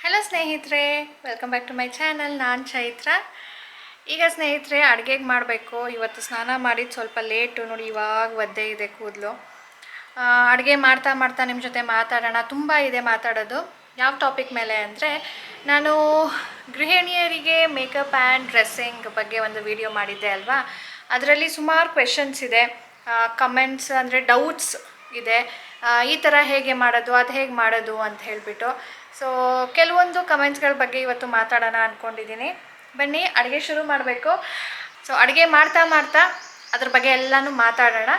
Hello ಸ್ನೇಹಿತರೆ, welcome back to my channel. ನಾನು ಚೈತ್ರ. ಈಗ ಸ್ನೇಹಿತರೆ ಅಡುಗೆಗೆ ಮಾಡಬೇಕು. ಇವತ್ತು ಸ್ನಾನ ಮಾಡಿದ್ದು ಸ್ವಲ್ಪ ಲೇಟು ನೋಡಿ, ಇವಾಗ ಒದ್ದೆ ಇದೆ ಕೂದಲು. ಅಡುಗೆ ಮಾಡ್ತಾ ಮಾಡ್ತಾ ನಿಮ್ಮ ಜೊತೆ ಮಾತಾಡೋಣ. ತುಂಬ ಇದೆ ಮಾತಾಡೋದು. ಯಾವ ಟಾಪಿಕ್ ಮೇಲೆ ಅಂದರೆ, ನಾನು ಗೃಹಿಣಿಯರಿಗೆ ಮೇಕಪ್ ಆ್ಯಂಡ್ ಡ್ರೆಸ್ಸಿಂಗ್ ಬಗ್ಗೆ ಒಂದು ವಿಡಿಯೋ ಮಾಡಿದ್ದೆ ಅಲ್ವಾ. ಅದರಲ್ಲಿ ಸುಮಾರು ಕ್ವೆಶನ್ಸ್ ಇದೆ, ಕಮೆಂಟ್ಸ್ ಅಂದರೆ ಡೌಟ್ಸ್ ಇದೆ. ಈ ಥರ ಹೇಗೆ ಮಾಡೋದು, ಅದು ಹೇಗೆ ಮಾಡೋದು ಅಂತ ಹೇಳಿಬಿಟ್ಟು. ಸೊ ಕೆಲವೊಂದು ಕಮೆಂಟ್ಸ್ಗಳ ಬಗ್ಗೆ ಇವತ್ತು ಮಾತಾಡೋಣ ಅಂದ್ಕೊಂಡಿದ್ದೀನಿ. ಬನ್ನಿ ಅಡುಗೆ ಶುರು ಮಾಡಬೇಕು. ಸೊ ಅಡುಗೆ ಮಾಡ್ತಾ ಮಾಡ್ತಾ ಅದ್ರ ಬಗ್ಗೆ ಎಲ್ಲನೂ ಮಾತಾಡೋಣ.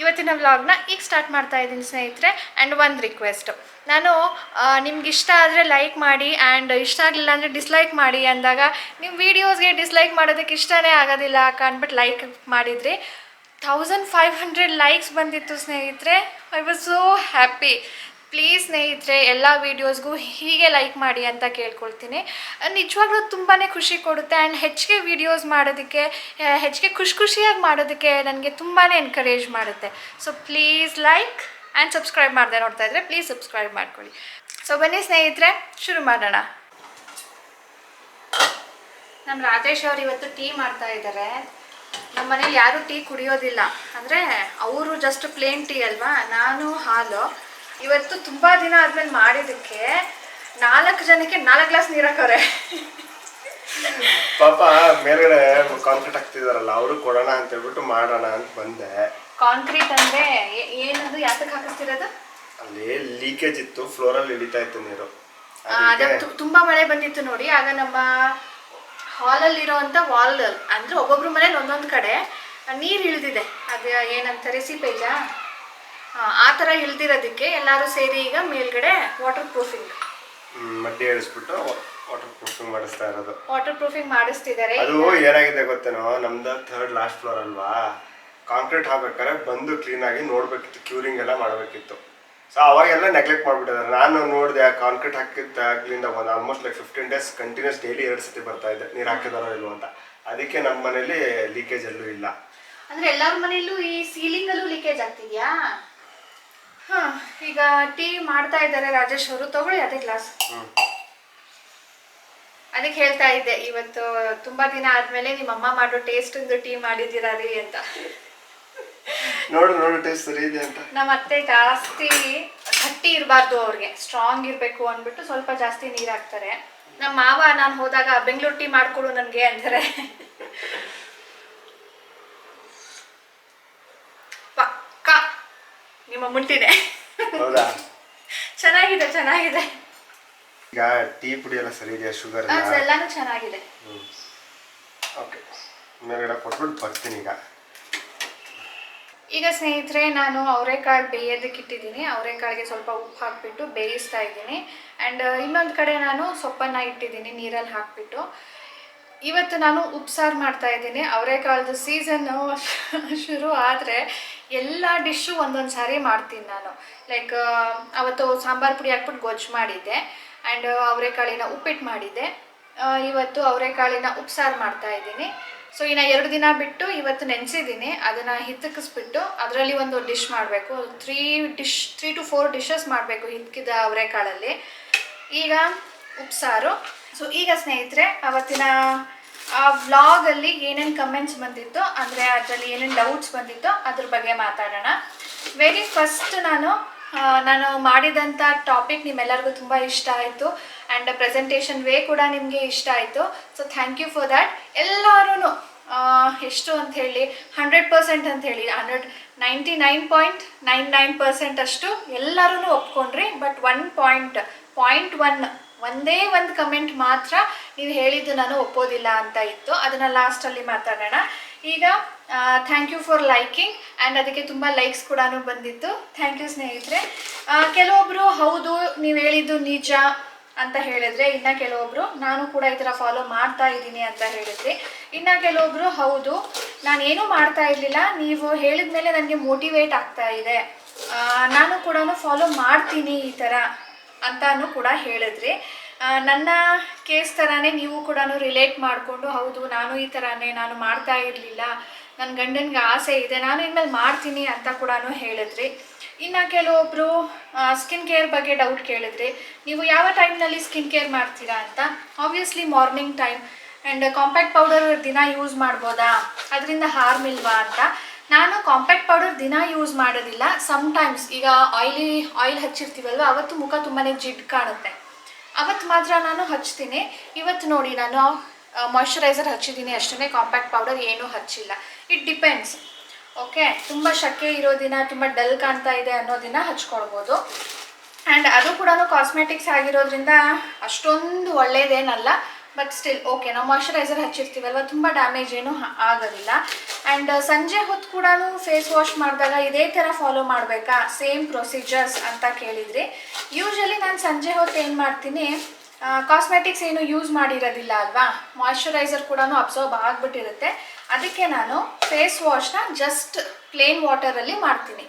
ಇವತ್ತಿನ ವ್ಲಾಗ್ನ ಈಗ ಸ್ಟಾರ್ಟ್ ಮಾಡ್ತಾ ಇದ್ದೀನಿ ಸ್ನೇಹಿತರೆ. ಆ್ಯಂಡ್ ಒಂದು ರಿಕ್ವೆಸ್ಟ್, ನಾನು ನಿಮ್ಗೆ ಇಷ್ಟ ಆದರೆ ಲೈಕ್ ಮಾಡಿ, ಆ್ಯಂಡ್ ಇಷ್ಟ ಆಗಲಿಲ್ಲ ಅಂದರೆ ಡಿಸ್ಲೈಕ್ ಮಾಡಿ ಅಂದಾಗ ನಿಮ್ಮ ವೀಡಿಯೋಸ್ಗೆ ಡಿಸ್ಲೈಕ್ ಮಾಡೋದಕ್ಕೆ ಇಷ್ಟನೇ ಆಗೋದಿಲ್ಲ ಅಂದ್ಬಿಟ್ಟು ಲೈಕ್ ಮಾಡಿದ್ರಿ. 1500 ಲೈಕ್ಸ್ ಬಂದಿತ್ತು ಸ್ನೇಹಿತರೆ. I was so happy. Please ಸ್ನೇಹಿತರೆ, ಎಲ್ಲ ವೀಡಿಯೋಸ್ಗೂ ಹೀಗೆ ಲೈಕ್ ಮಾಡಿ ಅಂತ ಕೇಳ್ಕೊಳ್ತೀನಿ. ನಿಜವಾಗ್ಲೂ ತುಂಬಾ ಖುಷಿ ಕೊಡುತ್ತೆ. ಆ್ಯಂಡ್ ಹೆಚ್ಚಿಗೆ ವೀಡಿಯೋಸ್ ಮಾಡೋದಕ್ಕೆ, ಹೆಚ್ಚಿಗೆ ಖುಷಿಯಾಗಿ ಮಾಡೋದಕ್ಕೆ ನನಗೆ ತುಂಬಾ ಎನ್ಕರೇಜ್ ಮಾಡುತ್ತೆ. So please like and subscribe ಮಾಡದೆ ನೋಡ್ತಾ ಇದ್ದರೆ ಪ್ಲೀಸ್ ಸಬ್ಸ್ಕ್ರೈಬ್ ಮಾಡ್ಕೊಳ್ಳಿ. ಸೊ ಬನ್ನಿ ಸ್ನೇಹಿತರೆ, ಶುರು ಮಾಡೋಣ. ನಮ್ಮ ರಾಜೇಶ್ ಅವರು ಇವತ್ತು ಟೀ ಮಾಡ್ತಾ ಇದ್ದಾರೆ. ನಮ್ಮ ಮನೇಲಿ ಯಾರೂ ಟೀ ಕುಡಿಯೋದಿಲ್ಲ, ಅಂದರೆ ಅವರು ಜಸ್ಟ್ ಪ್ಲೇನ್ ಟೀ ಅಲ್ವಾ, ನಾನು ಹಾಲು. ಇವತ್ತು ತುಂಬ ದಿನ ಆದ್ಮೇಲೆ ಮಾಡಿದ್ದಕ್ಕೆ 4 ಜನಕ್ಕೆ 4 ಗ್ಲಾಸ್ ನೀರು ಹಾಕೋರೆ. ಪಾಪ ಮೇಲ್ಗಡೆ ಕಾಂಕ್ರೀಟ್ ಹಾಕ್ತಿದಾರಲ್ಲ, ಅವರು ಕೊಡೋಣ ಅಂತ ಹೇಳ್ಬಿಟ್ಟು ಮಾಡೋಣ ಅಂತ ಬಂದೆ. ಕಾಂಕ್ರೀಟ್ ಅಂದ್ರೆ ಏನದು, ಯಾತಕ್ಕೆ ಹಾಕಿಸ್ತಿರೋದು? ಅಲ್ಲಿ ಲೀಕೇಜ್ ಇತ್ತು, ಫ್ಲೋರಲ್ಲಿ ಇಳಿತಾ ಇತ್ತು ನೀರು. ತುಂಬಾ ಮಳೆ ಬಂದಿತ್ತು ನೋಡಿ. ಆಗ ನಮ್ಮ ಹಾಲಲ್ಲಿರೋಂಥ ವಾಲ್ ಅಂದ್ರೆ ಒಬ್ಬೊಬ್ರು ಮನೇಲಿ ಒಂದೊಂದು ಕಡೆ ನೀರು ಇಳಿದಿದೆ. ಅದು ಏನಂತಾರೆ, ಸೀಪೇಜಾ, ಆ ಥರ ಇಳ್ದಿರೋದಕ್ಕೆ ಎಲ್ಲರೂ ಸೇರಿ ಈಗ ಮೇಲ್ಗಡೆ ವಾಟರ್ ಪ್ರೂಫಿಂಗ್ ಮಡ್ಡಿ ಹೇಳಿಸ್ಬಿಟ್ಟು ವಾಟರ್ ಪ್ರೂಫಿಂಗ್ ಮಾಡಿಸ್ತಾ ಇರೋದು. ವಾಟರ್ ಪ್ರೂಫಿಂಗ್ ಮಾಡಿಸ್ತಿದ್ದಾರೆ. ಅದು ಏನಾಗಿದೆ ಗೊತ್ತೇನೋ, ನಮ್ದು 3rd ಲಾಸ್ಟ್ ಫ್ಲೋರ್ ಅಲ್ವಾ, ಕಾಂಕ್ರೀಟ್ ಹಾಕ್ಬೇಕಾದ್ರೆ ಬಂದು ಕ್ಲೀನ್ ಆಗಿ ನೋಡ್ಬೇಕಿತ್ತು, ಕ್ಯೂರಿಂಗ್ ಎಲ್ಲ ಮಾಡಬೇಕಿತ್ತು. ಸೊ ಅವಾಗೆಲ್ಲ ನೆಗ್ಲೆಕ್ಟ್ ಮಾಡಿಬಿಟ್ಟಿದ್ದಾರೆ. ನಾನು ನೋಡಿದೆ, ಕಾಂಕ್ರೀಟ್ ಹಾಕಿದ್ದಾಗ್ಲಿಂದ ಒಂದು almost like 15 days continuous daily 2 ಸತಿ ಬರ್ತಾ ಇದೆ, ನೀರು ಹಾಕಿದಾರೋ ಇಲ್ವೋ ಅಂತ. ಅದಕ್ಕೆ ನಮ್ಮ ಮನೇಲಿ ಲೀಕೇಜ್ ಎಲ್ಲೂ ಇಲ್ಲ. ಅಂದ್ರೆ ಎಲ್ಲರ ಮನೆಯಲ್ಲೂ ಈ ಸೀಲಿಂಗ್ ಅಲ್ಲೂ ಲೀಕೇಜ್ ಆಗ್ತಿದ್ಯಾ? ಈಗ ಟೀ ಮಾಡ್ತಾ ಇದ್ದಾರೆ ರಾಜೇಶ್ ಅವರು. ತಗೊಳ್ಳಿ ಅದೇ ಗ್ಲಾಸ್. ಅದಕ್ಕೆ ಹೇಳ್ತಾ ಇದ್ದೆ, ಇವತ್ತು ತುಂಬಾ ದಿನ ಆದ್ಮೇಲೆ ನಿಮ್ಮ ಅಮ್ಮ ಮಾಡೋ ಟೇಸ್ಟ್ ಟೀ ಮಾಡಿದ್ದೀರಾ ರೀ ಅಂತ. ನೋಡು ಟೇಸ್ಟ್ ಸರಿ ಇದೆ ಅಂತ. ನಮ್ಮ ಅತ್ತೆ ಜಾಸ್ತಿ ಗಟ್ಟಿ ಇರಬಾರ್ದು, ಅವ್ರಿಗೆ ಸ್ಟ್ರಾಂಗ್ ಇರಬೇಕು ಅಂದ್ಬಿಟ್ಟು ಸ್ವಲ್ಪ ಜಾಸ್ತಿ ನೀರು ಹಾಕ್ತಾರೆ. ನಮ್ಮ ಮಾವ ನಾನು ಹೋದಾಗ ಬೆಂಗಳೂರು ಟೀ ಮಾಡ್ಕೊಡು ನನಗೆ ಅಂತಾರೆ. ಪಕ್ಕ ನಿಮ್ಮ ಮುಂಟಿದೆ. ಹೌದಾ? ಚೆನ್ನಾಗಿದೆ. ಈಗ ಟೀ ಪುಡಿ ಎಲ್ಲ ಸರಿ ಇದೆಯಾ? ಶುಗರ್ ಎಲ್ಲಾನು ಚೆನ್ನಾಗಿದೆ. ಓಕೆ, ಮೇಲ್ಗಡೆ ಕೊಟ್ಬಿಟ್ಟು ಬರ್ತೀನಿ ಈಗ ಸ್ನೇಹಿತರೆ, ನಾನು ಅವರೆಕಾಳು ಬೇಯೋದಕ್ಕೆ ಇಟ್ಟಿದ್ದೀನಿ. ಅವರೆಕಾಳಿಗೆ ಸ್ವಲ್ಪ ಉಪ್ಪು ಹಾಕ್ಬಿಟ್ಟು ಬೇಯಿಸ್ತಾ ಇದ್ದೀನಿ. ಆ್ಯಂಡ್ ಇನ್ನೊಂದು ಕಡೆ ನಾನು ಸೊಪ್ಪನ್ನು ಇಟ್ಟಿದ್ದೀನಿ ನೀರಲ್ಲಿ ಹಾಕ್ಬಿಟ್ಟು. ಇವತ್ತು ನಾನು ಉಪ್ಸಾರು ಮಾಡ್ತಾ ಇದ್ದೀನಿ. ಅವರೆಕಾಳದ್ದು ಸೀಸನ್ನು ಶುರು ಆದರೆ ಎಲ್ಲ ಡಿಶ್ಶು ಒಂದೊಂದು ಸಾರಿ ಮಾಡ್ತೀನಿ ನಾನು. ಲೈಕ್ ಅವತ್ತು ಸಾಂಬಾರು ಪುಡಿ ಹಾಕ್ಬಿಟ್ಟು ಗೊಜ್ಜು ಮಾಡಿದ್ದೆ, ಆ್ಯಂಡ್ ಅವರೆಕಾಳಿನ ಉಪ್ಪಿಟ್ಟು ಮಾಡಿದ್ದೆ. ಇವತ್ತು ಅವರೆಕಾಳಿನ ಉಪ್ಸಾರು ಮಾಡ್ತಾ ಇದ್ದೀನಿ. ಸೊ ಇನ್ನು 2 ದಿನ ಬಿಟ್ಟು ಇವತ್ತು ನೆನೆಸಿದ್ದೀನಿ. ಅದನ್ನು ಹಿತ್ತಕಿಸ್ಬಿಟ್ಟು ಅದರಲ್ಲಿ ಒಂದು ಡಿಶ್ ಮಾಡಬೇಕು. 3 to 4 ಡಿಶಸ್ ಮಾಡಬೇಕು ಹಿತ್ಕಿದ ಅವರೆಕಾಳಲ್ಲಿ. ಈಗ ಉಪ್ಸಾರು. ಸೊ ಈಗ ಸ್ನೇಹಿತರೆ, ಅವತ್ತಿನ ಆ ವ್ಲಾಗಲ್ಲಿ ಏನೇನು ಕಮೆಂಟ್ಸ್ ಬಂದಿತ್ತು, ಅಂದರೆ ಅದರಲ್ಲಿ ಏನೇನು ಡೌಟ್ಸ್ ಬಂದಿತ್ತು ಅದ್ರ ಬಗ್ಗೆ ಮಾತಾಡೋಣ. ವೆರಿ ಫಸ್ಟ್ ನಾನು ಮಾಡಿದಂಥ ಟಾಪಿಕ್ ನಿಮ್ಮೆಲ್ಲರಿಗೂ ತುಂಬ ಇಷ್ಟ ಆಯಿತು. ಆ್ಯಂಡ್ ಪ್ರೆಸೆಂಟೇಷನ್ ವೇ ಕೂಡ ನಿಮಗೆ ಇಷ್ಟ ಆಯಿತು. So thank you for that. ಎಲ್ಲರೂ ಎಷ್ಟು ಅಂಥೇಳಿ 100% ಅಂಥೇಳಿ 99.99% ಅಷ್ಟು ಎಲ್ಲರೂ ಒಪ್ಕೊಂಡ್ರಿ. ಬಟ್ 1.1 ಒಂದೇ ಒಂದು ಕಮೆಂಟ್ ಮಾತ್ರ ನೀವು ಹೇಳಿದ್ದು ನಾನು ಒಪ್ಪೋದಿಲ್ಲ ಅಂತ ಇತ್ತು. ಅದನ್ನು ಲಾಸ್ಟಲ್ಲಿ ಮಾತಾಡೋಣ. ಈಗ thank you for liking. And ಅದಕ್ಕೆ ತುಂಬ ಲೈಕ್ಸ್ ಕೂಡ ಬಂದಿತ್ತು. ಥ್ಯಾಂಕ್ ಯು ಸ್ನೇಹಿತರೆ. ಕೆಲವೊಬ್ಬರು ಹೌದು ನೀವು ಹೇಳಿದ್ದು ನಿಜ ಅಂತ ಹೇಳಿದ್ರೆ, ಇನ್ನು ಕೆಲವೊಬ್ಬರು ನಾನು ಕೂಡ ಈ ಥರ ಫಾಲೋ ಮಾಡ್ತಾ ಇದ್ದೀನಿ ಅಂತ ಹೇಳಿದ್ರಿ. ಇನ್ನು ಕೆಲವೊಬ್ಬರು ಹೌದು ನಾನೇನೂ ಮಾಡ್ತಾ ಇರಲಿಲ್ಲ, ನೀವು ಹೇಳಿದ ಮೇಲೆ ನನಗೆ ಮೋಟಿವೇಟ್ ಆಗ್ತಾ ಇದೆ, ನಾನು ಕೂಡ ಫಾಲೋ ಮಾಡ್ತೀನಿ ಈ ಥರ ಅಂತಾನು ಕೂಡ ಹೇಳಿದ್ರಿ. ನನ್ನ ಕೇಸ್ ಥರನೇ ನೀವು ಕೂಡ ರಿಲೇಟ್ ಮಾಡಿಕೊಂಡು, ಹೌದು ನಾನು ಈ ಥರನೇ, ನಾನು ಮಾಡ್ತಾ ಇರಲಿಲ್ಲ, ನನ್ನ ಗಂಡನಿಗೆ ಆಸೆ ಇದೆ, ನಾನು ಇನ್ಮೇಲೆ ಮಾಡ್ತೀನಿ ಅಂತ ಕೂಡ ಹೇಳಿದ್ರಿ. ಇನ್ನು ಕೆಲವೊಬ್ಬರು ಸ್ಕಿನ್ ಕೇರ್ ಬಗ್ಗೆ ಡೌಟ್ ಕೇಳಿದ್ರಿ, ನೀವು ಯಾವ ಟೈಮ್ನಲ್ಲಿ ಸ್ಕಿನ್ ಕೇರ್ ಮಾಡ್ತೀರಾ ಅಂತ. Obviously morning time. And compact powder ದಿನ ಯೂಸ್ ಮಾಡ್ಬೋದಾ, ಅದರಿಂದ ಹಾರ್ಮ್ ಇಲ್ವಾ ಅಂತ. ನಾನು ಕಾಂಪ್ಯಾಕ್ಟ್ ಪೌಡರ್ ದಿನ ಯೂಸ್ ಮಾಡೋದಿಲ್ಲ. ಸಮ್ಟೈಮ್ಸ್ ಈಗ ಆಯಿಲ್ ಹಚ್ಚಿರ್ತೀವಲ್ವ, ಅವತ್ತು ಮುಖ ತುಂಬಾ ಜಿಡ್ಡು ಕಾಣುತ್ತೆ, ಅವತ್ತು ಮಾತ್ರ ನಾನು ಹಚ್ತೀನಿ. ಇವತ್ತು ನೋಡಿ ನಾನು ಮಾಯ್ಶ್ಚರೈಸರ್ ಹಚ್ಚಿದ್ದೀನಿ ಅಷ್ಟೇ, ಕಾಂಪ್ಯಾಕ್ಟ್ ಪೌಡರ್ ಏನೂ ಹಚ್ಚಿಲ್ಲ. It depends. ಓಕೆ, ತುಂಬ ಶಕೆ ಇರೋ ದಿನ, ತುಂಬ ಡಲ್ ಕಾಣ್ತಾ ಇದೆ ಅನ್ನೋ ದಿನ ಹಚ್ಕೊಳ್ಬೋದು. ಆ್ಯಂಡ್ ಅದು ಕೂಡ ಕಾಸ್ಮೆಟಿಕ್ಸ್ ಆಗಿರೋದ್ರಿಂದ ಅಷ್ಟೊಂದು ಒಳ್ಳೇದೇನಲ್ಲ, ಬಟ್ ಸ್ಟಿಲ್ ಓಕೆ. ನಾವು ಮಾಯ್ಶ್ಚರೈಸರ್ ಹಚ್ಚಿರ್ತೀವಲ್ವ, ತುಂಬ ಡ್ಯಾಮೇಜ್ ಏನೂ ಆಗೋದಿಲ್ಲ. ಆ್ಯಂಡ್ ಸಂಜೆ ಹೊತ್ತು ಕೂಡ ಫೇಸ್ ವಾಶ್ ಮಾಡಿದಾಗ ಇದೇ ಥರ ಫಾಲೋ ಮಾಡಬೇಕಾ, ಸೇಮ್ ಪ್ರೊಸೀಜರ್ಸ್ ಅಂತ ಕೇಳಿದ್ರಿ. ಯೂಶ್ವಲಿ ನಾನು ಸಂಜೆ ಹೊತ್ತು ಏನು ಮಾಡ್ತೀನಿ, ಕಾಸ್ಮೆಟಿಕ್ಸ್ ಏನು ಯೂಸ್ ಮಾಡಿರೋದಿಲ್ಲ ಅಲ್ವಾ, ಮಾಯ್ಶ್ಚರೈಸರ್ ಕೂಡ ಅಬ್ಸಾರ್ಬ್ ಆಗಿಬಿಟ್ಟಿರುತ್ತೆ. ಅದಕ್ಕೆ ನಾನು ಫೇಸ್ ವಾಶ್ನ ಜಸ್ಟ್ ಪ್ಲೇನ್ ವಾಟರಲ್ಲಿ ಮಾಡ್ತೀನಿ.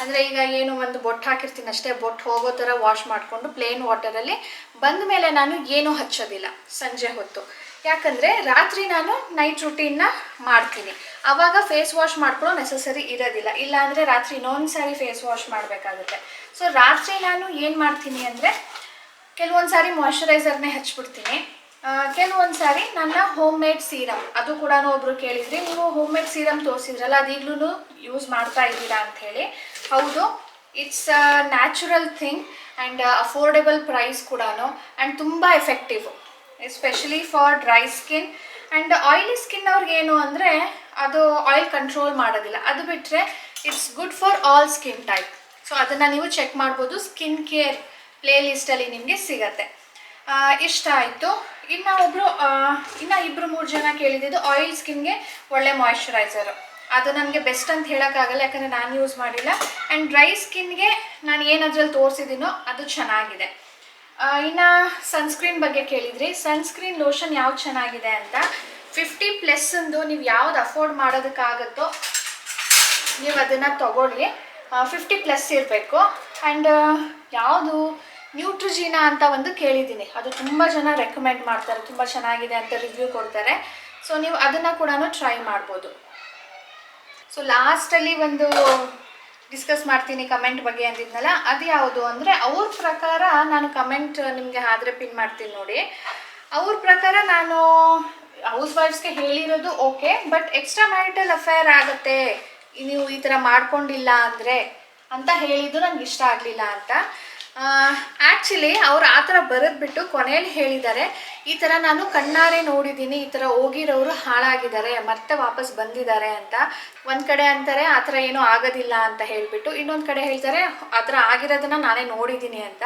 ಅಂದರೆ ಈಗ ಏನು ಒಂದು ಬೊಟ್ಟು ಹಾಕಿರ್ತೀನಿ ಅಷ್ಟೇ, ಬೊಟ್ಟು ಹೋಗೋ ಥರ ವಾಶ್ ಮಾಡಿಕೊಂಡು ಪ್ಲೇನ್ ವಾಟರಲ್ಲಿ ಬಂದ ಮೇಲೆ ನಾನು ಏನೂ ಹಚ್ಚೋದಿಲ್ಲ ಸಂಜೆ ಹೊತ್ತು. ಯಾಕಂದರೆ ರಾತ್ರಿ ನಾನು ನೈಟ್ ರುಟೀನ್ನ ಮಾಡ್ತೀನಿ, ಆವಾಗ ಫೇಸ್ ವಾಶ್ ಮಾಡ್ಕೊಳ್ಳೋ ನೆಸಸರಿ ಇರೋದಿಲ್ಲ. ಇಲ್ಲಾಂದರೆ ರಾತ್ರಿ ಇನ್ನೊಂದು ಸಾರಿ ಫೇಸ್ ವಾಶ್ ಮಾಡಬೇಕಾಗುತ್ತೆ. ಸೊ ರಾತ್ರಿ ನಾನು ಏನು ಮಾಡ್ತೀನಿ ಅಂದರೆ, ಕೆಲವೊಂದು ಸಾರಿ ಮಾಯ್ಶ್ಚರೈಸರ್ನೇ ಹಚ್ಬಿಡ್ತೀನಿ, ಕೆಲವೊಂದು ಸಾರಿ ನನ್ನ ಹೋಮ್ ಮೇಡ್ ಸೀರಮ್, ಅದು ಕೂಡ ಒಬ್ಬರು ಕೇಳಿದ್ರಿ, ನೀವು ಹೋಮ್ ಮೇಡ್ ಸೀರಮ್ ತೋರಿಸಿದ್ರಲ್ಲ, ಅದು ಈಗಲೂ ಯೂಸ್ ಮಾಡ್ತಾ ಇದ್ದೀರಾ ಅಂಥೇಳಿ. ಹೌದು, it's a natural thing and affordable price ಕೂಡ, ಆ್ಯಂಡ್ ತುಂಬ effective, especially for dry skin. And oily skin ಅವ್ರಿಗೇನು ಅಂದರೆ ಅದು ಆಯಿಲ್ ಕಂಟ್ರೋಲ್ ಮಾಡೋದಿಲ್ಲ. ಅದು ಬಿಟ್ಟರೆ it's good for all skin type. So ಅದನ್ನು ನೀವು ಚೆಕ್ ಮಾಡ್ಬೋದು, ಸ್ಕಿನ್ ಕೇರ್ ಪ್ಲೇ ಲಿಸ್ಟಲ್ಲಿ ನಿಮಗೆ ಸಿಗತ್ತೆ. ಇಷ್ಟ ಆಯಿತು. ಇನ್ನು ಇಬ್ಬರು ಮೂರು ಜನ ಕೇಳಿದ್ದು ಆಯಿಲ್ ಸ್ಕಿನ್ಗೆ ಒಳ್ಳೆ ಮಾಯ್ಶ್ಚರೈಸರು, ಅದು ನನಗೆ ಬೆಸ್ಟ್ ಅಂತ ಹೇಳೋಕ್ಕಾಗಲ್ಲ, ಯಾಕಂದರೆ ನಾನು ಯೂಸ್ ಮಾಡಿಲ್ಲ. ಆ್ಯಂಡ್ ಡ್ರೈ ಸ್ಕಿನ್ಗೆ ನಾನು ಏನದ್ರಲ್ಲಿ ತೋರಿಸಿದ್ದೀನೋ ಅದು ಚೆನ್ನಾಗಿದೆ. ಇನ್ನು ಸನ್ಸ್ಕ್ರೀನ್ ಬಗ್ಗೆ ಕೇಳಿದ್ರಿ, ಸನ್ಸ್ಕ್ರೀನ್ ಲೋಷನ್ ಯಾವ್ದು ಚೆನ್ನಾಗಿದೆ ಅಂತ. 50+ ನೀವು ಯಾವ್ದು ಅಫೋರ್ಡ್ ಮಾಡೋದಕ್ಕಾಗುತ್ತೋ ನೀವು ಅದನ್ನು ತೊಗೊಳ್ಳಿ. 50+ ಇರಬೇಕು. ಆ್ಯಂಡ್ ಯಾವುದು ನ್ಯೂಟ್ರಿಜಿನಾ ಅಂತ ಒಂದು ಕೇಳಿದ್ದೀನಿ, ಅದು ತುಂಬ ಜನ ರೆಕಮೆಂಡ್ ಮಾಡ್ತಾರೆ, ತುಂಬ ಚೆನ್ನಾಗಿದೆ ಅಂತ ರಿವ್ಯೂ ಕೊಡ್ತಾರೆ. ಸೊ ನೀವು ಅದನ್ನು ಕೂಡ ಟ್ರೈ ಮಾಡ್ಬೋದು. ಸೊ ಲಾಸ್ಟಲ್ಲಿ ಒಂದು ಡಿಸ್ಕಸ್ ಮಾಡ್ತೀನಿ ಕಮೆಂಟ್ ಬಗ್ಗೆ ಅಂದಿದ್ನಲ್ಲ, ಅದು ಯಾವುದು ಅಂದರೆ, ಅವ್ರ ಪ್ರಕಾರ ನಾನು ಕಮೆಂಟ್ ನಿಮಗೆ ಆದರೆ ಪಿನ್ ಮಾಡ್ತೀನಿ ನೋಡಿ. ಅವ್ರ ಪ್ರಕಾರ ನಾನು ಹೌಸ್ ವೈಫ್ಸ್ಗೆ ಹೇಳಿರೋದು okay, but extra marital affair ಆಗುತ್ತೆ ನೀವು ಈ ಥರ ಮಾಡ್ಕೊಂಡಿಲ್ಲ ಅಂದರೆ ಅಂತ ಹೇಳಿದ್ದು ನನಗೆ ಇಷ್ಟ ಆಗಲಿಲ್ಲ ಅಂತ. ಆ್ಯಕ್ಚುಲಿ ಅವ್ರು ಆ ಥರ ಬರೆದ್ಬಿಟ್ಟು ಕೊನೆಯಲ್ಲಿ ಹೇಳಿದ್ದಾರೆ, ಈ ಥರ ನಾನು ಕಣ್ಣಾರೆ ನೋಡಿದ್ದೀನಿ, ಈ ಥರ ಹೋಗಿರೋರು ಹಾಳಾಗಿದ್ದಾರೆ ಮತ್ತೆ ವಾಪಸ್ ಬಂದಿದ್ದಾರೆ ಅಂತ. ಒಂದು ಕಡೆ ಅಂತಾರೆ ಆ ಥರ ಏನೂ ಆಗೋದಿಲ್ಲ ಅಂತ ಹೇಳಿಬಿಟ್ಟು, ಇನ್ನೊಂದು ಕಡೆ ಹೇಳ್ತಾರೆ ಆ ಥರ ಆಗಿರೋದನ್ನು ನಾನೇ ನೋಡಿದ್ದೀನಿ ಅಂತ.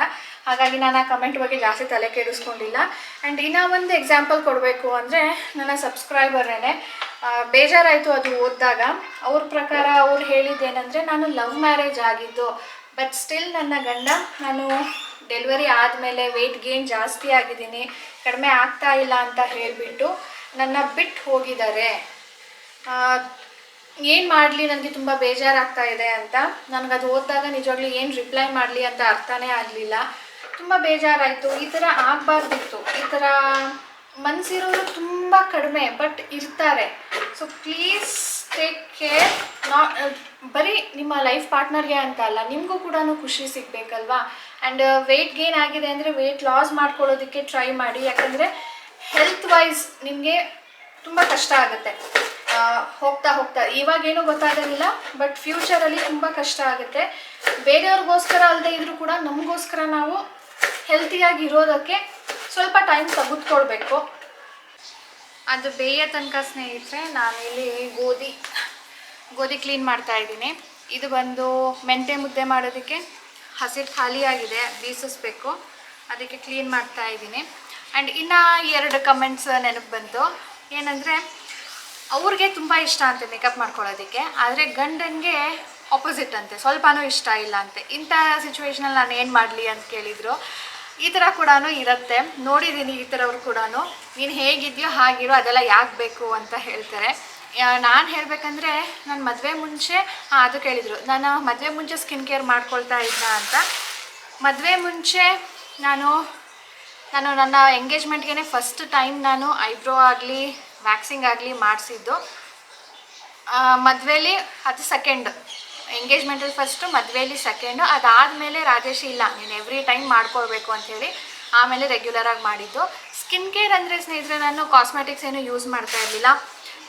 ಹಾಗಾಗಿ ನಾನು ಆ ಕಮೆಂಟ್ ಬಗ್ಗೆ ಜಾಸ್ತಿ ತಲೆ ಕೆಡಿಸ್ಕೊಂಡಿಲ್ಲ. ಆ್ಯಂಡ್ ಇನ್ನೂ ಒಂದು ಎಕ್ಸಾಂಪಲ್ ಕೊಡಬೇಕು ಅಂದರೆ, ನನ್ನ ಸಬ್ಸ್ಕ್ರೈಬರೇ ಬೇಜಾರಾಯಿತು ಅದು ಓದಿದಾಗ. ಅವ್ರ ಪ್ರಕಾರ ಅವ್ರು ಹೇಳಿದ್ದೇನೆಂದರೆ, ನಾನು ಲವ್ ಮ್ಯಾರೇಜ್ ಆಗಿದ್ದು, ಬಟ್ ಸ್ಟಿಲ್ ನನ್ನ ಗಂಡ, ನಾನು ಡೆಲಿವರಿ ಆದಮೇಲೆ ವೆಯ್ಟ್ ಗೇನ್ ಜಾಸ್ತಿ ಆಗಿದ್ದೀನಿ, ಕಡಿಮೆ ಆಗ್ತಾ ಇಲ್ಲ ಅಂತ ಹೇಳಿಬಿಟ್ಟು ನನ್ನ ಬಿಟ್ಟು ಹೋಗಿದ್ದಾರೆ. ಏನು ಮಾಡಲಿ, ನನಗೆ ತುಂಬ ಬೇಜಾರಾಗ್ತಾ ಇದೆ ಅಂತ. ನನಗದು ಓದಿದಾಗ ನಿಜವಾಗ್ಲೂ ಏನು ರಿಪ್ಲೈ ಮಾಡಲಿ ಅಂತ ಅರ್ಥನೇ ಆಗಲಿಲ್ಲ. ತುಂಬ ಬೇಜಾರಾಯಿತು. ಈ ಥರ ಆಗಬಾರ್ದಿತ್ತು. ಈ ಥರ ಮನಸ್ಸಿರೋರು ತುಂಬ ಕಡಿಮೆ, ಬಟ್ ಇರ್ತಾರೆ. So please take care. ಬರೀ ನಿಮ್ಮ ಲೈಫ್ ಪಾರ್ಟ್ನರ್ಗೆ ಅಂತ ಅಲ್ಲ, ನಿಮಗೂ ಕೂಡ ಖುಷಿ ಸಿಗಬೇಕಲ್ವಾ. ಆ್ಯಂಡ್ ವೆಯ್ಟ್ ಗೇನ್ ಆಗಿದೆ ಅಂದರೆ ವೆಯ್ಟ್ ಲಾಸ್ ಮಾಡ್ಕೊಳ್ಳೋದಕ್ಕೆ ಟ್ರೈ ಮಾಡಿ, ಯಾಕಂದರೆ ಹೆಲ್ತ್ ವೈಸ್ ನಿಮಗೆ ತುಂಬ ಕಷ್ಟ ಆಗುತ್ತೆ. ಹೋಗ್ತಾ ಹೋಗ್ತಾ ಇವಾಗೇನೂ ಗೊತ್ತಾಗೋದಿಲ್ಲ, ಬಟ್ ಫ್ಯೂಚರಲ್ಲಿ ತುಂಬ ಕಷ್ಟ ಆಗುತ್ತೆ. ಬೇರೆಯವ್ರಿಗೋಸ್ಕರ ಅಲ್ಲದೆ ಇದ್ರೂ ಕೂಡ ನಮಗೋಸ್ಕರ ನಾವು ಹೆಲ್ತಿಯಾಗಿ ಇರೋದಕ್ಕೆ ಸ್ವಲ್ಪ ಟೈಮ್ ತೆಗೆದುಕೊಳ್ಬೇಕು. ಅದು ಬೇಯ ತನಕ ಸ್ನೇಹಿತರೆ ನಾನಿಲ್ಲಿ ಗೋಧಿ ಕ್ಲೀನ್ ಮಾಡ್ತಾ ಇದ್ದೀನಿ. ಇದು ಬಂದು ಮೆಂತೆ ಮುದ್ದೆ ಮಾಡೋದಕ್ಕೆ ಹಸಿಟ್ಟು ಖಾಲಿಯಾಗಿದೆ, ಬೀಸಿಸ್ಬೇಕು, ಅದಕ್ಕೆ ಕ್ಲೀನ್ ಮಾಡ್ತಾ ಇದ್ದೀನಿ. ಆ್ಯಂಡ್ ಇನ್ನು 2 ಕಮೆಂಟ್ಸ್ ನೆನಪು ಬಂತು. ಏನಂದರೆ, ಅವ್ರಿಗೆ ತುಂಬ ಇಷ್ಟ ಅಂತೆ ಮೇಕಪ್ ಮಾಡ್ಕೊಳ್ಳೋದಕ್ಕೆ, ಆದರೆ ಗಂಡನಿಗೆ ಆಪೋಸಿಟ್ ಅಂತೆ, ಸ್ವಲ್ಪನೂ ಇಷ್ಟ ಇಲ್ಲ ಅಂತೆ. ಇಂಥ ಸಿಚುವೇಷನಲ್ಲಿ ನಾನು ಏನು ಮಾಡಲಿ ಅಂತ ಕೇಳಿದರು. ಈ ಥರ ಕೂಡ ಇರುತ್ತೆ, ನೋಡಿದ್ದೀನಿ ಈ ಥರವ್ರು ಕೂಡ. ನೀನು ಹೇಗಿದೆಯೋ ಹಾಗಿರೋ, ಅದೆಲ್ಲ ಯಾಕೆ ಬೇಕು ಅಂತ ಹೇಳ್ತಾರೆ. ನಾನು ಹೇಳಬೇಕಂದ್ರೆ, ನಾನು ಮದುವೆ ಮುಂಚೆ ಅದು ಕೇಳಿದರು, ನಾನು ಮದುವೆ ಮುಂಚೆ ಸ್ಕಿನ್ ಕೇರ್ ಮಾಡ್ಕೊಳ್ತಾ ಇದ್ದ ಅಂತ. ಮದುವೆ ಮುಂಚೆ ನಾನು ನನ್ನ ಎಂಗೇಜ್ಮೆಂಟ್ಗೆ ಫಸ್ಟ್ ಟೈಮ್ ನಾನು ಐಬ್ರೋ ಆಗಲಿ ವ್ಯಾಕ್ಸಿಂಗ್ ಆಗಲಿ ಮಾಡಿಸಿದ್ದು. ಮದುವೆಲಿ ಅದು ಸೆಕೆಂಡ್ ಎಂಗೇಜ್ಮೆಂಟಲ್ಲಿ ಫಸ್ಟು, ಮದುವೆಯಲ್ಲಿ ಸೆಕೆಂಡು. ಅದಾದಮೇಲೆ ರಾಜೇಶ್ ಇಲ್ಲ ನೀನು ಎವ್ರಿ ಟೈಮ್ ಮಾಡ್ಕೊಳ್ಬೇಕು ಅಂಥೇಳಿ ಆಮೇಲೆ ರೆಗ್ಯುಲರಾಗಿ ಮಾಡಿದ್ದು. ಸ್ಕಿನ್ ಕೇರ್ ಅಂದರೆ ಸ್ನೇಹಿತರೆ, ನಾನು ಕಾಸ್ಮೆಟಿಕ್ಸ್ ಏನು ಯೂಸ್ ಮಾಡ್ತಾ ಇರಲಿಲ್ಲ.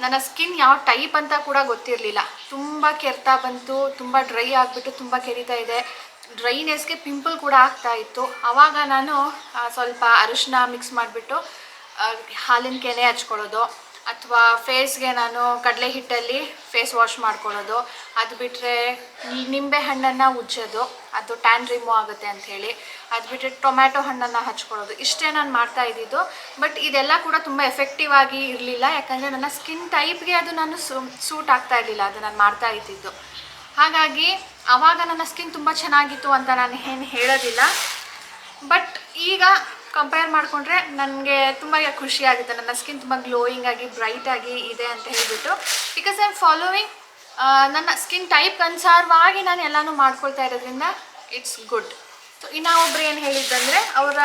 ನನ್ನ ಸ್ಕಿನ್ ಯಾವ ಟೈಪ್ ಅಂತ ಕೂಡ ಗೊತ್ತಿರಲಿಲ್ಲ. ತುಂಬ ಕೆರ್ತಾ ಬಂತು, ತುಂಬ ಡ್ರೈ ಆಗಿಬಿಟ್ಟು ತುಂಬ ಕೆರಿತಾ ಇದೆ. ಡ್ರೈನೆಸ್ಗೆ ಪಿಂಪಲ್ ಕೂಡ ಆಗ್ತಾ ಇತ್ತು. ಆವಾಗ ನಾನು ಸ್ವಲ್ಪ ಅರಿಶಿನ ಮಿಕ್ಸ್ ಮಾಡಿಬಿಟ್ಟು ಹಾಲಿನ ಕೆನೆ ಹಚ್ಕೊಳ್ಳೋದು, ಅಥವಾ ಫೇಸ್ಗೆ ನಾನು ಕಡಲೆ ಹಿಟ್ಟಲ್ಲಿ ಫೇಸ್ ವಾಶ್ ಮಾಡ್ಕೊಳ್ಳೋದು. ಅದು ಬಿಟ್ಟರೆ ನಿಂಬೆ ಹಣ್ಣನ್ನು ಉಜ್ಜೋದು, ಅದು ಟ್ಯಾನ್ ರಿಮೂವ್ ಆಗುತ್ತೆ ಅಂಥೇಳಿ. ಅದು ಬಿಟ್ಟರೆ ಟೊಮ್ಯಾಟೊ ಹಣ್ಣನ್ನು ಹಚ್ಕೊಳ್ಳೋದು. ಇಷ್ಟೇ ನಾನು ಮಾಡ್ತಾ ಇದ್ದಿದ್ದು. ಬಟ್ ಇದೆಲ್ಲ ಕೂಡ ತುಂಬ ಎಫೆಕ್ಟಿವ್ ಆಗಿ ಇರಲಿಲ್ಲ, ಯಾಕಂದರೆ ನನ್ನ ಸ್ಕಿನ್ ಟೈಪ್ಗೆ ಅದು ನಾನು ಸೂಟ್ ಆಗ್ತಾ ಇರಲಿಲ್ಲ ಅದು ನಾನು ಮಾಡ್ತಾ ಇದ್ದಿದ್ದು. ಹಾಗಾಗಿ ಆವಾಗ ನನ್ನ ಸ್ಕಿನ್ ತುಂಬ ಚೆನ್ನಾಗಿತ್ತು ಅಂತ ನಾನು ಏನು ಹೇಳೋದಿಲ್ಲ. ಬಟ್ ಈಗ ಕಂಪೇರ್ ಮಾಡಿಕೊಂಡ್ರೆ ನನಗೆ ತುಂಬ ಖುಷಿಯಾಗುತ್ತೆ. ನನ್ನ ಸ್ಕಿನ್ ತುಂಬ ಗ್ಲೋಯಿಂಗ್ ಆಗಿ ಬ್ರೈಟಾಗಿ ಇದೆ ಅಂತ ಹೇಳಿಬಿಟ್ಟು, ಬಿಕಾಸ್ ಐ ಆಮ್ ಫಾಲೋವಿಂಗ್ ನನ್ನ ಸ್ಕಿನ್ ಟೈಪ್ ಅನುಸಾರವಾಗಿ ನಾನು ಎಲ್ಲನೂ ಮಾಡ್ಕೊಳ್ತಾ ಇರೋದ್ರಿಂದ ಇಟ್ಸ್ ಗುಡ್. ಸೊ ಇನ್ನು ಒಬ್ರು ಏನು ಹೇಳಿದ್ದಂದರೆ, ಅವರ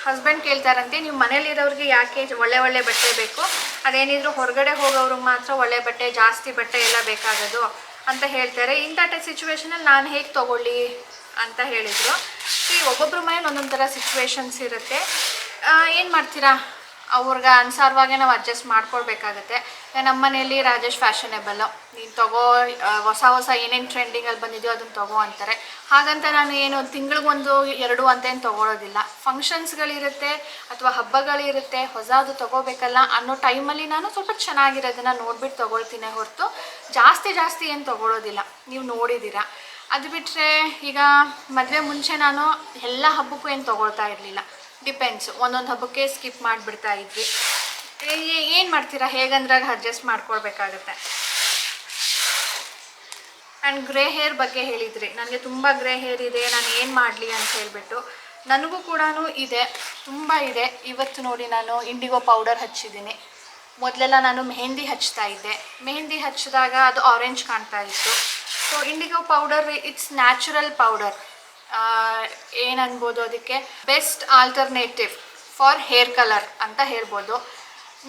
ಹಸ್ಬೆಂಡ್ ಕೇಳ್ತಾರಂತೆ, ನೀವು ಮನೇಲಿರೋರಿಗೆ ಯಾಕೆ ಒಳ್ಳೆ ಬಟ್ಟೆ ಬೇಕು, ಅದೇನಿದ್ರು ಹೊರಗಡೆ ಹೋಗೋವ್ರಿಗೆ ಮಾತ್ರ ಒಳ್ಳೆ ಬಟ್ಟೆ, ಜಾಸ್ತಿ ಬಟ್ಟೆ ಎಲ್ಲ ಬೇಕಾಗೋದು ಅಂತ ಹೇಳ್ತಾರೆ. ಇಂಥ ಸಿಚುವೇಶನಲ್ಲಿ ನಾನು ಹೇಗೆ ತೊಗೊಳ್ಳಿ ಅಂತ ಹೇಳಿದರು. ಒಬ್ಬೊಬ್ಬರ ಮನೇಲಿ ಒಂದೊಂದು ಥರ ಸಿಚುವೇಶನ್ಸ್ ಇರುತ್ತೆ. ಏನು ಮಾಡ್ತೀರಾ, ಅವ್ರಿಗೆ ಅನುಸಾರವಾಗೇ ನಾವು ಅಡ್ಜಸ್ಟ್ ಮಾಡ್ಕೊಳ್ಬೇಕಾಗತ್ತೆ. ನಮ್ಮ ಮನೆಯಲ್ಲಿ ರಾಜೇಶ್ ಫ್ಯಾಷನೇಬಲ್ಲು, ನೀನು ತಗೋ, ಹೊಸ ಏನೇನು ಟ್ರೆಂಡಿಂಗಲ್ಲಿ ಬಂದಿದೆಯೋ ಅದನ್ನು ತಗೋ ಅಂತಾರೆ. ಹಾಗಂತ ನಾನು ಏನು ತಿಂಗಳಿಗೊಂದು 2 ಅಂತ ಏನು ತೊಗೊಳೋದಿಲ್ಲ. ಫಂಕ್ಷನ್ಸ್ಗಳಿರುತ್ತೆ ಅಥವಾ ಹಬ್ಬಗಳಿರುತ್ತೆ, ಹೊಸದು ತೊಗೋಬೇಕಲ್ಲ ಅನ್ನೋ ಟೈಮಲ್ಲಿ ನಾನು ಸ್ವಲ್ಪ ಚೆನ್ನಾಗಿರೋದನ್ನು ನೋಡಿಬಿಟ್ಟು ತೊಗೊಳ್ತೀನಿ ಹೊರತು ಜಾಸ್ತಿ ಏನು ತೊಗೊಳೋದಿಲ್ಲ. ನೀವು ನೋಡಿದ್ದೀರಾ. ಅದು ಬಿಟ್ಟರೆ ಈಗ ಮದುವೆ ಮುಂಚೆ ನಾನು ಎಲ್ಲ ಹಬ್ಬಕ್ಕೂ ಏನು ತೊಗೊಳ್ತಾ ಇರಲಿಲ್ಲ. ಡಿಪೆಂಡ್ಸು, ಒಂದೊಂದು ಹಬ್ಬಕ್ಕೆ ಸ್ಕಿಪ್ ಮಾಡಿಬಿಡ್ತಾ ಇದ್ವಿ. ಏನು ಮಾಡ್ತೀರಾ, ಹೇಗಂದ್ರಾಗ ಅಡ್ಜಸ್ಟ್ ಮಾಡ್ಕೊಳ್ಬೇಕಾಗತ್ತೆ. ಆ್ಯಂಡ್ ಗ್ರೇ ಹೇರ್ ಬಗ್ಗೆ ಹೇಳಿದ್ರಿ, ನನಗೆ ತುಂಬ ಗ್ರೇ ಹೇರ್ ಇದೆ, ನಾನು ಏನು ಮಾಡಲಿ ಅಂತ ಹೇಳಿಬಿಟ್ಟು. ನನಗೂ ಕೂಡ ಇದೆ, ತುಂಬ ಇದೆ. ಇವತ್ತು ನೋಡಿ ನಾನು ಇಂಡಿಗೋ ಪೌಡರ್ ಹಚ್ಚಿದ್ದೀನಿ. ಮೊದಲೆಲ್ಲ ನಾನು ಮೆಹಂದಿ ಹಚ್ತಾ ಇದ್ದೆ. ಮೆಹಂದಿ ಹಚ್ಚಿದಾಗ ಅದು ಆರೆಂಜ್ ಕಾಣ್ತಾ ಇತ್ತು. So indigo powder it's natural powder. ಏನನ್ಬೋದು, ಅದಕ್ಕೆ best alternative for hair colour ಅಂತ ಹೇಳ್ಬೋದು.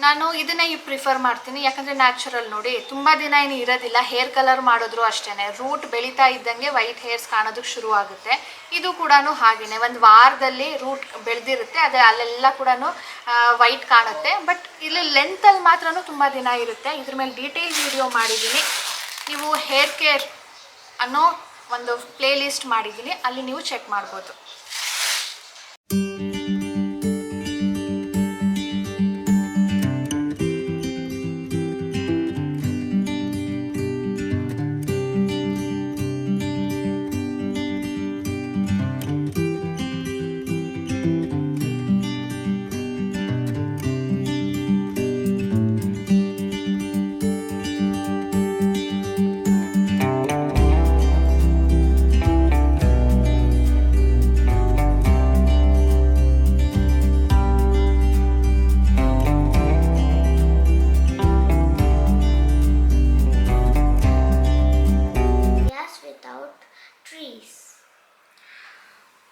ನಾನು ಇದನ್ನೇ ಪ್ರಿಫರ್ ಮಾಡ್ತೀನಿ, ಯಾಕಂದರೆ ನ್ಯಾಚುರಲ್. ನೋಡಿ, ತುಂಬ ದಿನ ಏನು ಇರೋದಿಲ್ಲ. ಹೇರ್ ಕಲರ್ ಮಾಡಿದ್ರು ಅಷ್ಟೇ, ರೂಟ್ ಬೆಳೀತಾ ಇದ್ದಂಗೆ ವೈಟ್ ಹೇರ್ಸ್ ಕಾಣೋದಕ್ಕೆ ಶುರು ಆಗುತ್ತೆ. ಇದು ಕೂಡ ಹಾಗೆಯೇ, ಒಂದು ವಾರದಲ್ಲಿ ರೂಟ್ ಬೆಳೆದಿರುತ್ತೆ, ಅದು ಅಲ್ಲೆಲ್ಲ ಕೂಡ ವೈಟ್ ಕಾಣುತ್ತೆ. ಬಟ್ ಇಲ್ಲಿ ಲೆಂತಲ್ಲಿ ಮಾತ್ರ ತುಂಬ ದಿನ ಇರುತ್ತೆ. ಇದ್ರ ಮೇಲೆ ಡೀಟೇಲ್ ವಿಡಿಯೋ ಮಾಡಿದ್ದೀನಿ. ನೀವು ಹೇರ್ ಕೇರ್ ಅನ್ನೋ ಒಂದು ಪ್ಲೇ ಲಿಸ್ಟ್ ಮಾಡಿದ್ದೀನಿ, ಅಲ್ಲಿ ನೀವು ಚೆಕ್ ಮಾಡ್ಬೋದು.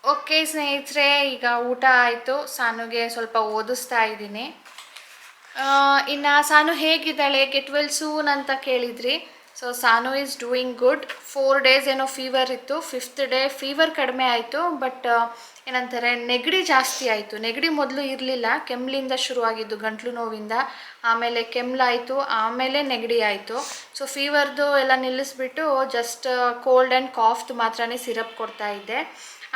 ಓಕೆ ಸ್ನೇಹಿತರೆ, ಈಗ ಊಟ ಆಯಿತು. ಸಾನುಗೆ ಸ್ವಲ್ಪ ಓದಿಸ್ತಾ ಇದ್ದೀನಿ. ಇನ್ನು ಸಾನು ಹೇಗಿದ್ದಾಳೆ, ಗೆಟ್ ವೆಲ್ ಸೂನ್ ಅಂತ ಕೇಳಿದ್ರಿ. So Sanu is doing good. 4 days ಏನೋ ಫೀವರ್ ಇತ್ತು. 5th day ಫೀವರ್ ಕಡಿಮೆ ಆಯಿತು. ಬಟ್ ಏನಂತಾರೆ, ನೆಗಡಿ ಜಾಸ್ತಿ ಆಯಿತು. ನೆಗಡಿ ಮೊದಲು ಇರಲಿಲ್ಲ, ಕೆಮ್ಮಲಿಂದ ಶುರುವಾಗಿದ್ದು, ಗಂಟ್ಲು ನೋವಿಂದ. ಆಮೇಲೆ ಕೆಮ್ಮಲಾಯಿತು, ಆಮೇಲೆ ನೆಗಡಿ ಆಯಿತು. ಸೊ ಫೀವರ್ದು ಎಲ್ಲ ನಿಲ್ಲಿಸ್ಬಿಟ್ಟು ಜಸ್ಟ್ ಕೋಲ್ಡ್ ಆ್ಯಂಡ್ ಕಾಫ್ದು ಮಾತ್ರ ಸಿರಪ್ ಕೊಡ್ತಾ ಇದ್ದೆ.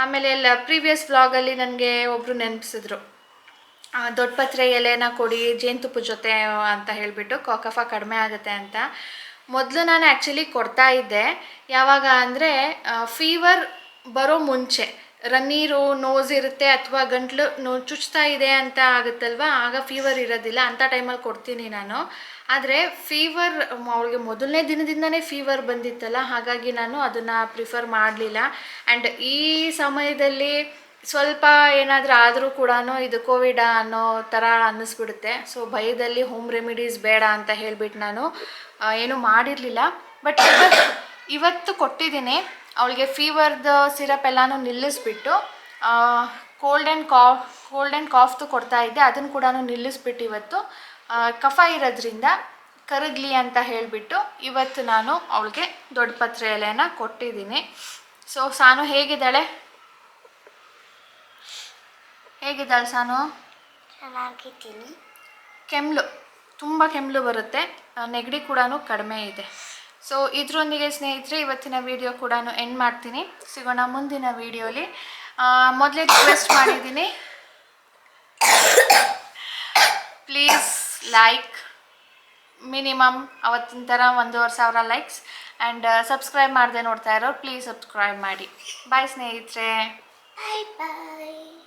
ಆಮೇಲೆ ಪ್ರೀವಿಯಸ್ ವ್ಲಾಗಲ್ಲಿ ನನಗೆ ಒಬ್ಬರು ನೆನಪಿಸಿದ್ರು, ದೊಡ್ಡ ಪತ್ರೆ ಎಲೆನ ಕೊಡಿ ಜೇನುತುಪ್ಪ ಜೊತೆ ಅಂತ ಹೇಳಿಬಿಟ್ಟು ಕಫ ಕಡಿಮೆ ಆಗುತ್ತೆ ಅಂತ. ಮೊದಲು ನಾನು ಆ್ಯಕ್ಚುಲಿ ಕೊಡ್ತಾ ಇದ್ದೆ. ಯಾವಾಗ ಅಂದರೆ ಫೀವರ್ ಬರೋ ಮುಂಚೆ, ರನ್ನೀರು ನೋಸ್ ಇರುತ್ತೆ ಅಥವಾ ಗಂಟ್ಲು ಚುಚ್ತಾ ಇದೆ ಅಂತ ಆಗುತ್ತಲ್ವ, ಆಗ ಫೀವರ್ ಇರೋದಿಲ್ಲ, ಅಂಥ ಟೈಮಲ್ಲಿ ಕೊಡ್ತೀನಿ ನಾನು. ಆದರೆ ಫೀವರ್ ಅವಳಿಗೆ ಮೊದಲನೇ ದಿನದಿಂದನೇ ಫೀವರ್ ಬಂದಿತ್ತಲ್ಲ, ಹಾಗಾಗಿ ನಾನು ಅದನ್ನು ಪ್ರಿಫರ್ ಮಾಡಲಿಲ್ಲ. ಆ್ಯಂಡ್ ಈ ಸಮಯದಲ್ಲಿ ಸ್ವಲ್ಪ ಏನಾದರೂ ಆದರೂ ಕೂಡ ಇದು ಕೋವಿಡ ಅನ್ನೋ ಥರ ಅನ್ನಿಸ್ಬಿಡುತ್ತೆ. ಸೊ ಭಯದಲ್ಲಿ ಹೋಮ್ ರೆಮಿಡೀಸ್ ಬೇಡ ಅಂತ ಹೇಳಿಬಿಟ್ಟು ನಾನು ಏನೂ ಮಾಡಿರಲಿಲ್ಲ. ಬಟ್ ಇವತ್ತು ಕೊಟ್ಟಿದ್ದೀನಿ ಅವಳಿಗೆ. ಫೀವರ್ದು ಸಿರಪ್ ಎಲ್ಲನೂ ನಿಲ್ಲಿಸ್ಬಿಟ್ಟು ಕೋಲ್ಡ್ ಆ್ಯಂಡ್ ಕಾಫ್ದು ಕೊಡ್ತಾಯಿದ್ದೆ, ಅದನ್ನು ಕೂಡ ನಿಲ್ಲಿಸ್ಬಿಟ್ಟು ಇವತ್ತು ಕಫ ಇರೋದ್ರಿಂದ ಕರಗಲಿ ಅಂತ ಹೇಳಿಬಿಟ್ಟು ಇವತ್ತು ನಾನು ಅವಳಿಗೆ ದೊಡ್ಡ ಪತ್ರೆ ಎಲೆನ ಕೊಟ್ಟಿದ್ದೀನಿ. ಸೊ ಸಾನು ಹೇಗಿದ್ದಾಳೆ ಸಾನು? ಚೆನ್ನಾಗಿದ್ದೀನಿ. ಕೆಮ್ಮಲು, ತುಂಬ ಕೆಮ್ಮಲು ಬರುತ್ತೆ, ನೆಗಡಿ ಕೂಡ ಕಡಿಮೆ ಇದೆ. ಸೊ ಇದರೊಂದಿಗೆ ಸ್ನೇಹಿತರೆ ಇವತ್ತಿನ ವಿಡಿಯೋ ಕೂಡ ಎಂಡ್ ಮಾಡ್ತೀನಿ. ಸಿಗೋಣ ಮುಂದಿನ ವಿಡಿಯೋಲಿ. ಮೊದಲೇ ರಿಕ್ವೆಸ್ಟ್ ಮಾಡಿದ್ದೀನಿ, ಪ್ಲೀಸ್ ಲೈಕ್ ಮಿನಿಮಮ್ ಅವತ್ತಿನ ಥರ 1,500 ಲೈಕ್ಸ್ ಆ್ಯಂಡ್ ಸಬ್ಸ್ಕ್ರೈಬ್ ಮಾಡದೆ ನೋಡ್ತಾ ಇರೋರು ಪ್ಲೀಸ್ ಸಬ್ಸ್ಕ್ರೈಬ್ ಮಾಡಿ. ಬಾಯ್ ಸ್ನೇಹಿತರೆ. ಬಾಯ್ ಬಾಯ್.